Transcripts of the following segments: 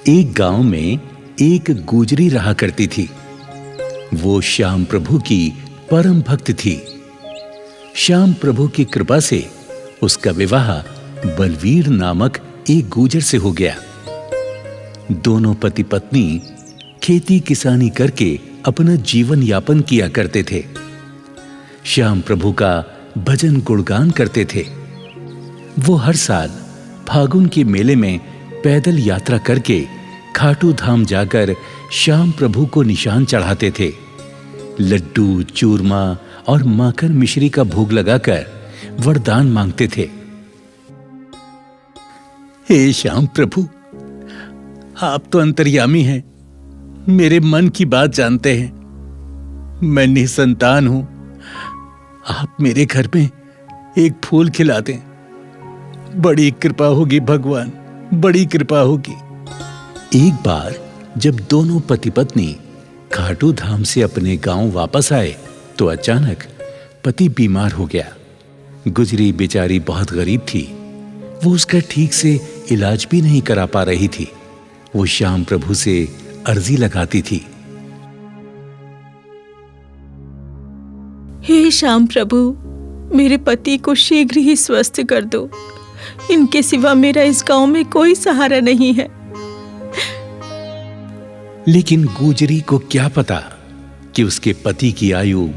एक गांव में एक गुजरी रहा करती थी। वो श्याम प्रभु की परम भक्त थी। श्याम प्रभु की कृपा से उसका विवाह बलवीर नामक एक गुजर से हो गया। दोनों पति पत्नी खेती किसानी करके अपना जीवन यापन किया करते थे। श्याम प्रभु का भजन गुणगान करते थे। वो हर साल फागुन के मेले में पैदल यात्रा करके खाटू धाम जाकर श्याम प्रभु को निशान चढ़ाते थे। लड्डू, चूरमा और माखन मिश्री का भोग लगाकर वरदान मांगते थे। हे श्याम प्रभु, आप तो अंतर्यामी हैं, मेरे मन की बात जानते हैं। मैं निसंतान हूं। आप मेरे घर में एक फूल खिला दें। बड़ी कृपा होगी भगवान, बड़ी कृपा होगी। एक बार जब दोनों पति पत्नी खाटू धाम से अपने गांव वापस आए तो अचानक पति बीमार हो गया। गुजरी बेचारी बहुत गरीब थी। वो उसका ठीक से इलाज भी नहीं करा पा रही थी। वो श्याम प्रभु से अर्जी लगाती थी। हे श्याम प्रभु, मेरे पति को शीघ्र ही स्वस्थ कर दो। इनके सिवा मेरा इस गांव में कोई सहारा नहीं है। लेकिन गुजरी को क्या पता कि उसके पति की आयु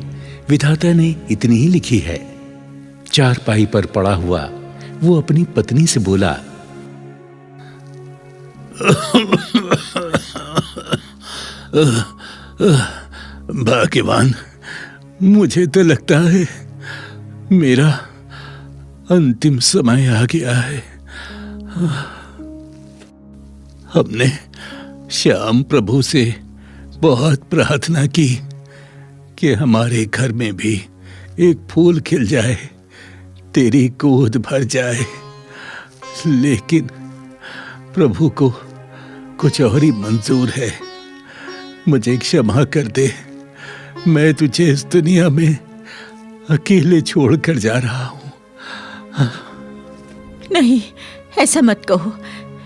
विधाता ने इतनी ही लिखी है। चारपाई पर पड़ा हुआ वो अपनी पत्नी से बोला, भाग्यवान, मुझे तो लगता है मेरा अंतिम समय आ गया है। हमने श्याम प्रभु से बहुत प्रार्थना की कि हमारे घर में भी एक फूल खिल जाए, तेरी गोद भर जाए, लेकिन प्रभु को कुछ और ही मंजूर है। मुझे क्षमा कर दे, मैं तुझे इस दुनिया में अकेले छोड़कर जा रहा हूं। नहीं, ऐसा मत कहो।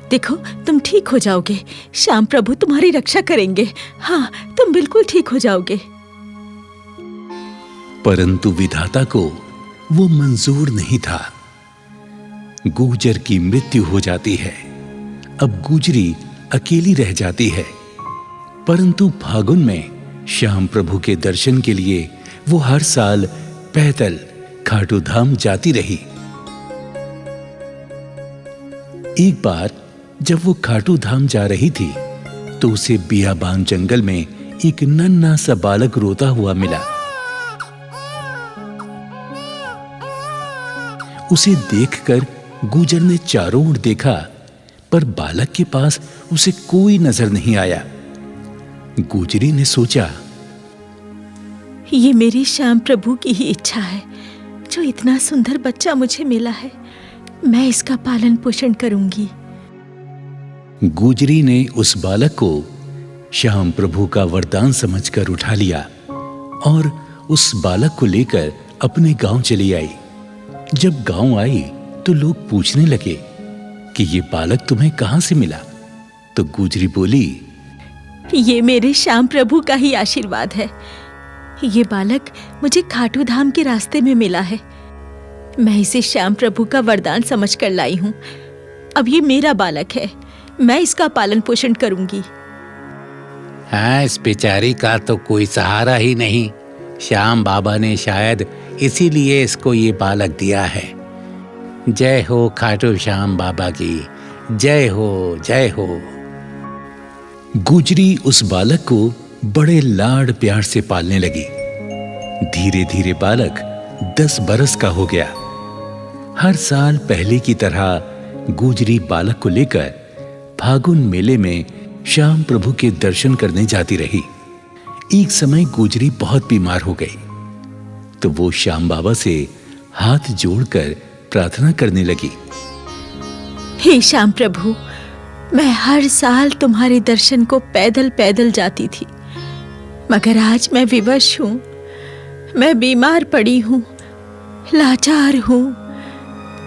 देखो, तुम ठीक हो जाओगे। श्याम प्रभु तुम्हारी रक्षा करेंगे। हाँ, तुम बिल्कुल ठीक हो जाओगे। परंतु विधाता को वो मंजूर नहीं था। गुजर की मृत्यु हो जाती है। अब गुजरी अकेली रह जाती है। परंतु फागुन में श्याम प्रभु के दर्शन के लिए वो हर साल पैदल खाटू धाम जाती रही। एक बार जब वो खाटू धाम जा रही थी तो उसे बियाबान जंगल में एक नन्हा सा बालक रोता हुआ मिला। उसे देखकर गुजर ने चारों ओर देखा, पर बालक के पास उसे कोई नजर नहीं आया। गुजरी ने सोचा, ये मेरी श्याम प्रभु की ही इच्छा है। जो इतना सुंदर बच्चा मुझे मिला है, मैं इसका पालन पोषण करूंगी। गुजरी ने उस बालक को श्याम प्रभु का वरदान समझकर उठा लिया और उस बालक को लेकर अपने गांव चली आई। जब गांव आई तो लोग पूछने लगे कि ये बालक तुम्हें कहां से मिला? तो गुजरी बोली, ये मेरे श्याम प्रभु का ही आशीर्वाद है। ये बालक मुझे खाटू धाम के रास्ते में मिला है। मैं इसे श्याम प्रभु का वरदान समझकर लाई हूं। अब ये मेरा बालक है, मैं इसका पालन पोषण करूंगी। हाँ, इस बेचारी का तो कोई सहारा ही नहीं। श्याम बाबा ने शायद इसीलिए इसको ये बालक दिया है। जय हो खाटू श्याम बाबा की, जय हो, जय हो। गुजरी उस बालक को बड़े लाड प्यार से पालने लगी। धीरे धीरे बालक 10 बरस का हो गया। हर साल पहले की तरह गुजरी बालक को लेकर फागुन मेले में श्याम प्रभु के दर्शन करने जाती रही। एक समय गुजरी बहुत बीमार हो गई तो वो श्याम बाबा से हाथ जोड़कर प्रार्थना करने लगी, हे श्याम प्रभु, मैं हर साल तुम्हारे दर्शन को पैदल पैदल जाती थी, मगर आज मैं विवश हूं। मैं बीमार पड़ी हूं, लाचार हूं,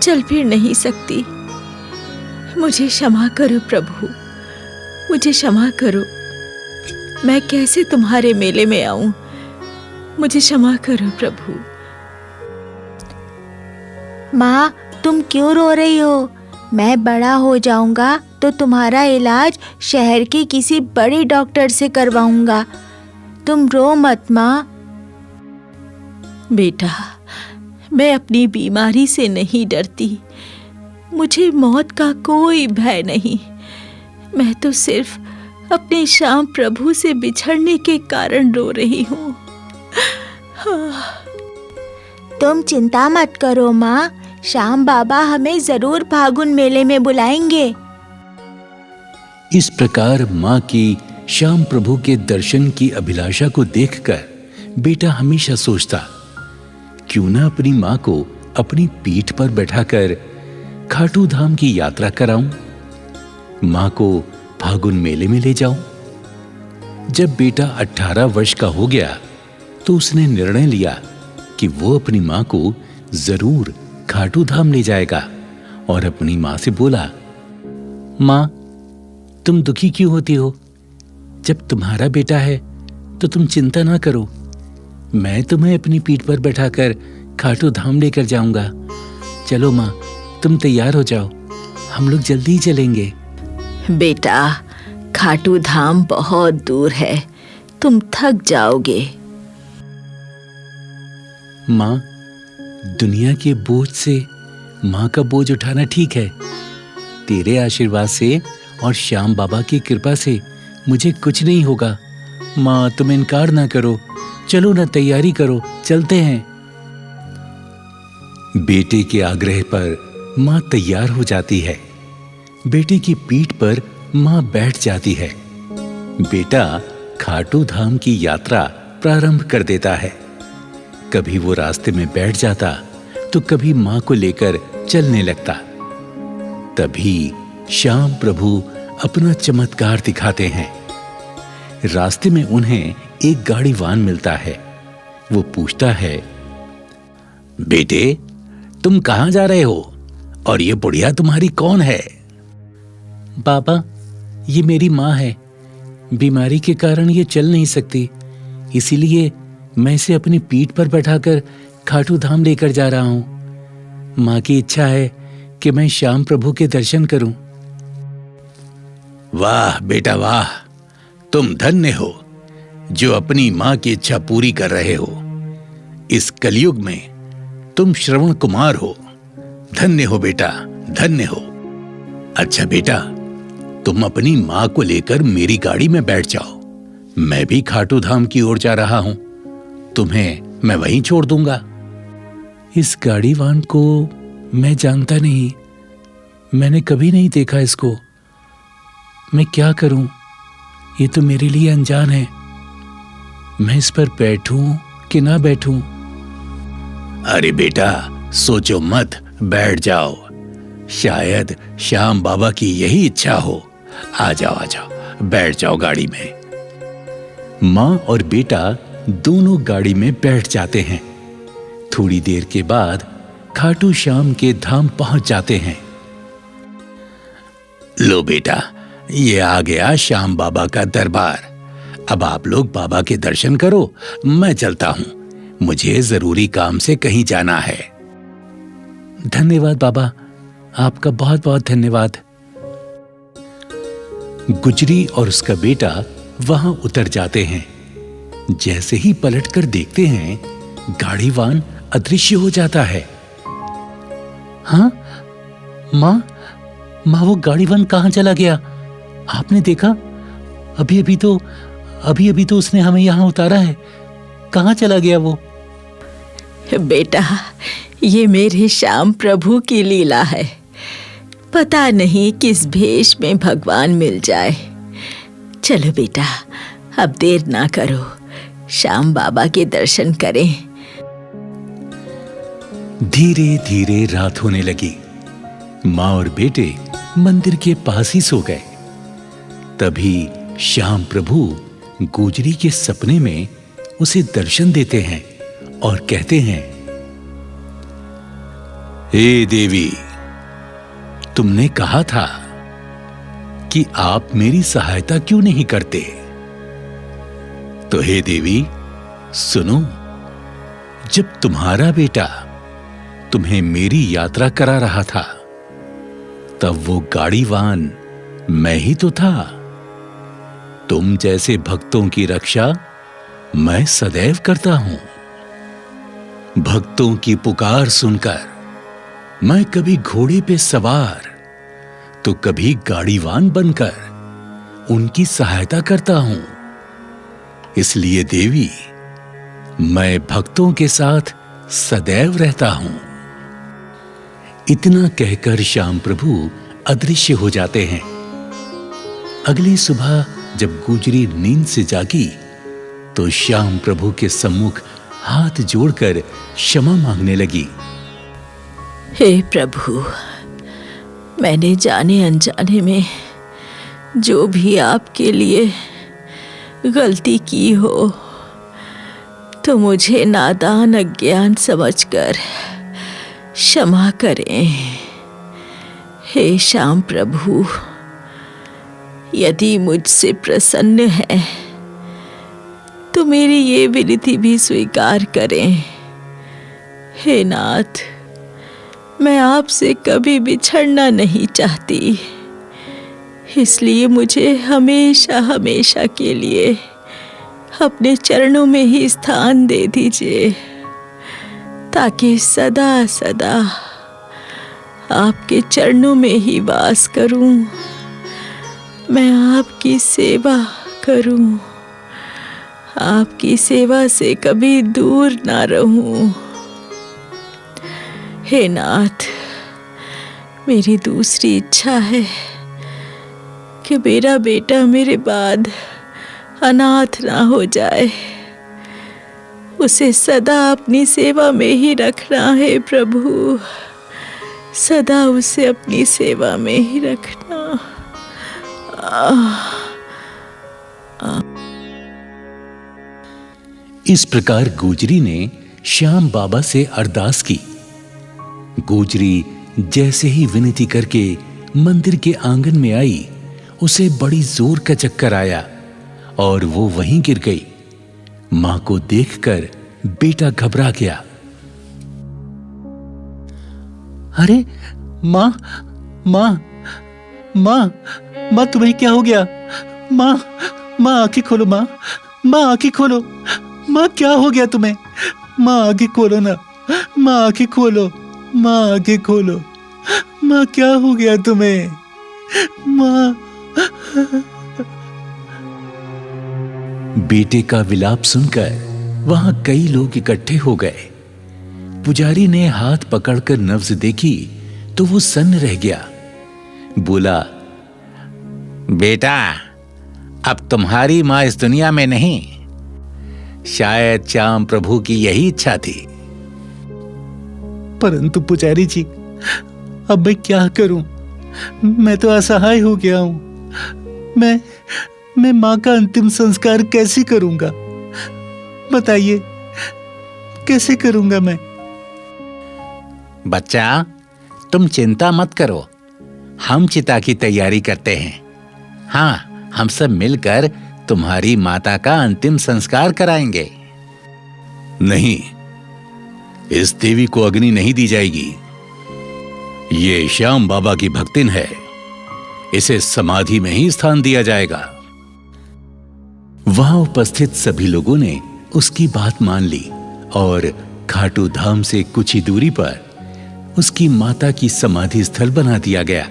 चल फिर नहीं सकती। मुझे क्षमा करो प्रभु, मुझे क्षमा करो। मैं कैसे तुम्हारे मेले में आऊं? मुझे क्षमा करो प्रभु। माँ, तुम क्यों रो रही हो? मैं बड़ा हो जाऊंगा तो तुम्हारा इलाज शहर के किसी बड़े डॉक्टर से करवाऊंगा। तुम रो मत माँ। बेटा, मैं अपनी बीमारी से नहीं डरती। मुझे मौत का कोई भय नहीं। मैं तो सिर्फ अपने श्याम प्रभु से बिछड़ने के कारण रो रही हूँ। तुम चिंता मत करो माँ, श्याम बाबा हमें जरूर फागुन मेले में बुलाएंगे। इस प्रकार मां की श्याम प्रभु के दर्शन की अभिलाषा को देखकर बेटा हमेशा सोचता, क्यों ना अपनी मां को अपनी पीठ पर बैठाकर खाटू धाम की यात्रा कराऊं, मां को फागुन मेले में ले जाऊं। जब बेटा 18 वर्ष का हो गया तो उसने निर्णय लिया कि वो अपनी मां को जरूर खाटू धाम ले जाएगा और अपनी मां से बोला, मां, तुम दुखी क्यों होती हो? जब तुम्हारा बेटा है तो तुम चिंता ना करो। मैं तुम्हें अपनी पीठ पर बैठाकर खाटू धाम लेकर जाऊंगा। चलो मां, तुम तैयार हो जाओ, हम लोग जल्दी ही चलेंगे। बेटा, खाटू धाम बहुत दूर है, तुम थक जाओगे। मां, दुनिया के बोझ से मां का बोझ उठाना ठीक है। तेरे आशीर्वाद से और श्याम बाबा की कृपा से मुझे कुछ नहीं होगा। मां, तुम इनकार ना करो, चलो ना, तैयारी करो, चलते हैं। बेटे के आग्रह पर मां तैयार हो जाती है। बेटे की पीठ पर मां बैठ जाती है। बेटा खाटू धाम की यात्रा प्रारंभ कर देता है। कभी वो रास्ते में बैठ जाता तो कभी मां को लेकर चलने लगता। तभी श्याम प्रभु अपना चमत्कार दिखाते हैं। रास्ते में उन्हें एक गाड़ीवान मिलता है। वो पूछता है, बेटे, तुम कहां जा रहे हो और ये बुढ़िया तुम्हारी कौन है? बाबा, ये मेरी मां है। बीमारी के कारण ये चल नहीं सकती, इसीलिए मैं इसे अपनी पीठ पर बैठाकर खाटू धाम लेकर जा रहा हूं। मां की इच्छा है कि मैं श्याम प्रभु के दर्शन करूं। वाह बेटा वाह, तुम धन्य हो जो अपनी मां की इच्छा पूरी कर रहे हो। इस कलयुग में तुम श्रवण कुमार हो। धन्य हो बेटा, धन्य हो। अच्छा बेटा, तुम अपनी मां को लेकर मेरी गाड़ी में बैठ जाओ। मैं भी खाटू धाम की ओर जा रहा हूं। तुम्हें मैं वहीं छोड़ दूंगा। इस गाड़ीवान को मैं जानता नहीं, मैंने कभी नहीं देखा इसको। मैं क्या करूं? ये तो मेरे लिए अनजान है। मैं इस पर बैठूं कि ना बैठूं? अरे बेटा, सोचो मत, बैठ जाओ। शायद श्याम बाबा की यही इच्छा हो। आ जाओ, आ जाओ, बैठ जाओ गाड़ी में। मां और बेटा दोनों गाड़ी में बैठ जाते हैं। थोड़ी देर के बाद खाटू श्याम के धाम पहुंच जाते हैं। लो बेटा, ये आ गया श्याम बाबा का दरबार। अब आप लोग बाबा के दर्शन करो, मैं चलता हूं। मुझे जरूरी काम से कहीं जाना है। धन्यवाद बाबा, आपका बहुत बहुत धन्यवाद। गुजरी और उसका बेटा वहां उतर जाते हैं। जैसे ही पलटकर देखते हैं, गाड़ीवान अदृश्य हो जाता है। हाँ, मां, वो गाड़ीवान कहां चला गया? आपने देखा? अभी अभी तो उसने हमें यहां उतारा है। कहां चला गया वो? बेटा, ये मेरे श्याम प्रभु की लीला है। पता नहीं किस भेष में भगवान मिल जाए। चलो बेटा, अब देर ना करो, श्याम बाबा के दर्शन करें। धीरे धीरे रात होने लगी। मां और बेटे मंदिर के पास ही सो गए। तभी श्याम प्रभु गुजरी के सपने में उसे दर्शन देते हैं और कहते हैं, हे देवी, तुमने कहा था कि आप मेरी सहायता क्यों नहीं करते। तो हे देवी सुनो, जब तुम्हारा बेटा तुम्हें मेरी यात्रा करा रहा था, तब वो गाड़ीवान मैं ही तो था। तुम जैसे भक्तों की रक्षा मैं सदैव करता हूं। भक्तों की पुकार सुनकर मैं कभी घोड़े पे सवार तो कभी गाड़ीवान बनकर उनकी सहायता करता हूं। इसलिए देवी, मैं भक्तों के साथ सदैव रहता हूं। इतना कहकर श्याम प्रभु अदृश्य हो जाते हैं। अगली सुबह जब गुजरी नींद से जागी तो श्याम प्रभु के सम्मुख हाथ जोड़कर क्षमा मांगने लगी। हे प्रभु, मैंने जाने अनजाने में जो भी आपके लिए गलती की हो तो मुझे नादान अज्ञान समझकर क्षमा करें। हे श्याम प्रभु, यदि मुझसे प्रसन्न है तो मेरी ये विनती भी स्वीकार करें। हे नाथ, मैं आपसे कभी बिछड़ना नहीं चाहती, इसलिए मुझे हमेशा हमेशा के लिए अपने चरणों में ही स्थान दे दीजिए, ताकि सदा सदा आपके चरणों में ही वास करूं, मैं आपकी सेवा करूं, आपकी सेवा से कभी दूर ना रहूं। हे नाथ, मेरी दूसरी इच्छा है कि मेरा बेटा मेरे बाद अनाथ ना हो जाए। उसे सदा अपनी सेवा में ही रखना है प्रभु, सदा उसे अपनी सेवा में ही रखना। इस प्रकार गुजरी ने श्याम बाबा से अरदास की। गुजरी जैसे ही विनती करके मंदिर के आंगन में आई, उसे बड़ी जोर का चक्कर आया और वो वहीं गिर गई। मां को देखकर बेटा घबरा गया। अरे मां, मां, मां, मां, तुम्हें क्या हो गया? मां, मां आंखें खोलो, मां, मां आंखें खोलो, मां क्या हो गया तुम्हें? मां आंखें खोलो ना, मां आंखें खोलो, मां आंखें खोलो, मां क्या हो गया तुम्हें? मां। बेटे का विलाप सुनकर वहां कई लोग इकट्ठे हो गए। पुजारी ने हाथ पकड़कर नब्ज देखी तो वो सन्न रह गया। बोला, बेटा, अब तुम्हारी मां इस दुनिया में नहीं। शायद श्याम प्रभु की यही इच्छा थी। परंतु पुजारी जी, अब मैं क्या करूं? मैं तो असहाय हो गया हूं। मैं मां का अंतिम संस्कार कैसे करूंगा? बताइए, कैसे करूंगा मैं? बच्चा, तुम चिंता मत करो, हम चिता की तैयारी करते हैं। हाँ, हम सब मिलकर तुम्हारी माता का अंतिम संस्कार कराएंगे। नहीं, इस देवी को अग्नि नहीं दी जाएगी। ये श्याम बाबा की भक्तिन है, इसे समाधि में ही स्थान दिया जाएगा। वहां उपस्थित सभी लोगों ने उसकी बात मान ली और खाटू धाम से कुछ ही दूरी पर उसकी माता की समाधि स्थल बना दिया गया।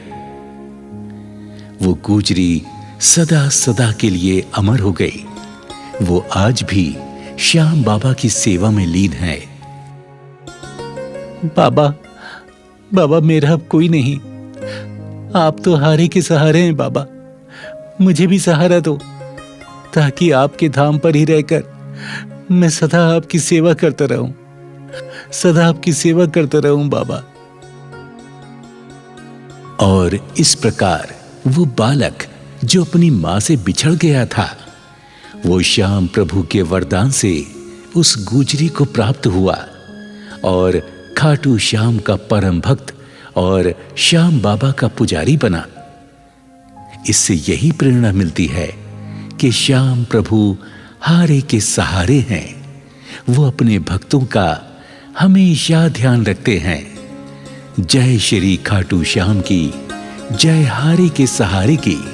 वो गुजरी सदा सदा के लिए अमर हो गई। वो आज भी श्याम बाबा की सेवा में लीन है। बाबा, बाबा, मेरा अब कोई नहीं। आप तो हारे के सहारे हैं बाबा। मुझे भी सहारा दो, ताकि आपके धाम पर ही रहकर मैं सदा आपकी सेवा करता रहूं, सदा आपकी सेवा करता रहूं बाबा। और इस प्रकार वो बालक जो अपनी मां से बिछड़ गया था, वो श्याम प्रभु के वरदान से उस गुजरी को प्राप्त हुआ और खाटू श्याम का परम भक्त और श्याम बाबा का पुजारी बना। इससे यही प्रेरणा मिलती है कि श्याम प्रभु हारे के सहारे हैं। वो अपने भक्तों का हमेशा ध्यान रखते हैं। जय श्री खाटू श्याम की, जय हारे के सहारे की।